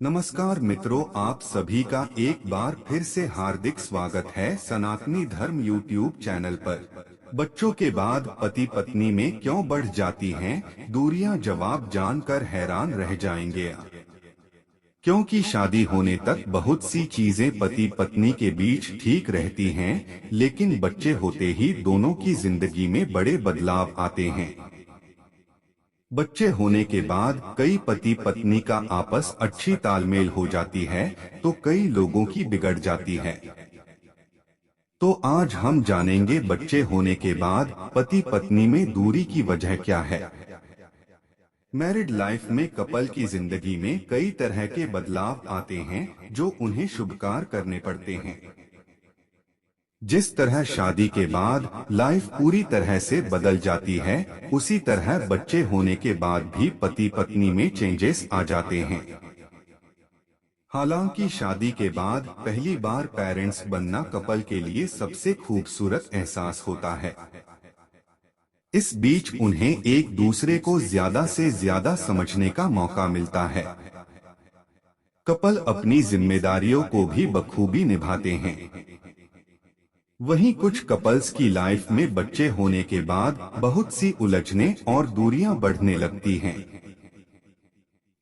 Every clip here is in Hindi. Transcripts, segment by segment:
नमस्कार मित्रों, आप सभी का एक बार फिर से हार्दिक स्वागत है सनातनी धर्म यूट्यूब चैनल पर। बच्चों के बाद पति पत्नी में क्यों बढ़ जाती हैं दूरियां, जवाब जानकर हैरान रह जाएंगे। क्योंकि शादी होने तक बहुत सी चीजें पति पत्नी के बीच ठीक रहती हैं, लेकिन बच्चे होते ही दोनों की जिंदगी में बड़े बदलाव आते हैं। बच्चे होने के बाद कई पति पत्नी का आपस अच्छी तालमेल हो जाती है, तो कई लोगों की बिगड़ जाती है। तो आज हम जानेंगे बच्चे होने के बाद पति पत्नी में दूरी की वजह क्या है। मैरिड लाइफ में कपल की जिंदगी में कई तरह के बदलाव आते हैं जो उन्हें शुभकार करने पड़ते हैं। जिस तरह शादी के बाद लाइफ पूरी तरह से बदल जाती है, उसी तरह बच्चे होने के बाद भी पति पत्नी में चेंजेस आ जाते हैं। हालांकि शादी के बाद पहली बार पेरेंट्स बनना कपल के लिए सबसे खूबसूरत एहसास होता है। इस बीच उन्हें एक दूसरे को ज्यादा से ज्यादा समझने का मौका मिलता है। कपल अपनी जिम्मेदारियों को भी बखूबी निभाते हैं। वहीं कुछ कपल्स की लाइफ में बच्चे होने के बाद बहुत सी उलझनें और दूरियां बढ़ने लगती हैं।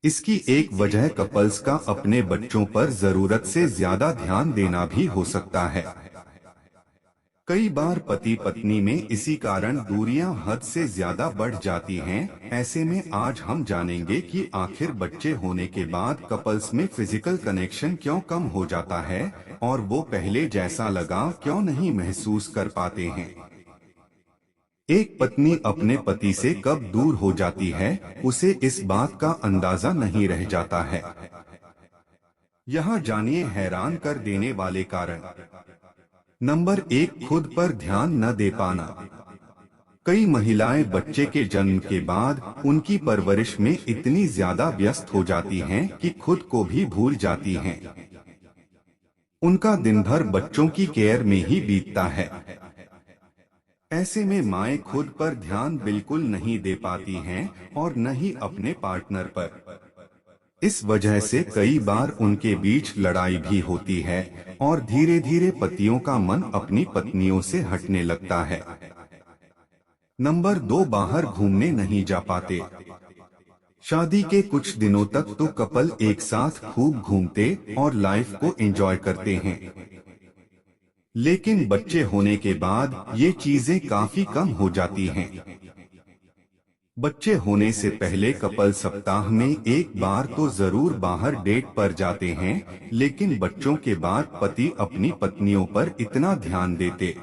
इसकी एक वजह कपल्स का अपने बच्चों पर जरूरत से ज्यादा ध्यान देना भी हो सकता है। कई बार पति पत्नी में इसी कारण दूरियां हद से ज्यादा बढ़ जाती हैं। ऐसे में आज हम जानेंगे कि आखिर बच्चे होने के बाद कपल्स में फिजिकल कनेक्शन क्यों कम हो जाता है और वो पहले जैसा लगाव क्यों नहीं महसूस कर पाते हैं। एक पत्नी अपने पति से कब दूर हो जाती है, उसे इस बात का अंदाजा नहीं रह जाता है। यहाँ जानिए हैरान कर देने वाले कारण। नंबर 1, खुद पर ध्यान न दे पाना। कई महिलाएं बच्चे के जन्म के बाद उनकी परवरिश में इतनी ज्यादा व्यस्त हो जाती हैं कि खुद को भी भूल जाती हैं। उनका दिन भर बच्चों की केयर में ही बीतता है। ऐसे में माएं खुद पर ध्यान बिल्कुल नहीं दे पाती हैं और न ही अपने पार्टनर पर। इस वजह से कई बार उनके बीच लड़ाई भी होती है और धीरे धीरे पतियों का मन अपनी पत्नियों से हटने लगता है। नंबर 2, बाहर घूमने नहीं जा पाते। शादी के कुछ दिनों तक तो कपल एक साथ खूब घूमते और लाइफ को एंजॉय करते हैं, लेकिन बच्चे होने के बाद ये चीजें काफी कम हो जाती हैं। बच्चे होने से पहले कपल सप्ताह में एक बार तो जरूर बाहर डेट पर जाते हैं, लेकिन बच्चों के बाद पति अपनी पत्नियों पर इतना ध्यान देते,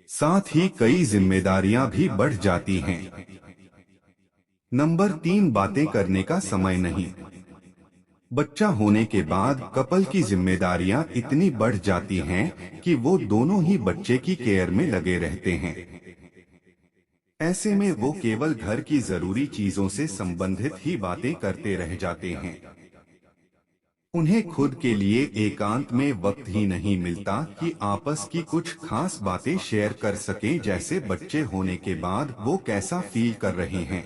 साथ ही कई जिम्मेदारियां भी बढ़ जाती हैं। नंबर 3, बातें करने का समय नहीं। बच्चा होने के बाद कपल की जिम्मेदारियां इतनी बढ़ जाती हैं कि वो दोनों ही बच्चे की केयर में लगे रहते हैं। ऐसे में वो केवल घर की जरूरी चीजों से संबंधित ही बातें करते रह जाते हैं। उन्हें खुद के लिए एकांत में वक्त ही नहीं मिलता कि आपस की कुछ खास बातें शेयर कर सकें, जैसे बच्चे होने के बाद वो कैसा फील कर रहे हैं।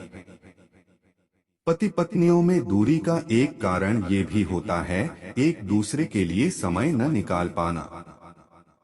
पति पत्नियों में दूरी का एक कारण ये भी होता है एक दूसरे के लिए समय न निकाल पाना।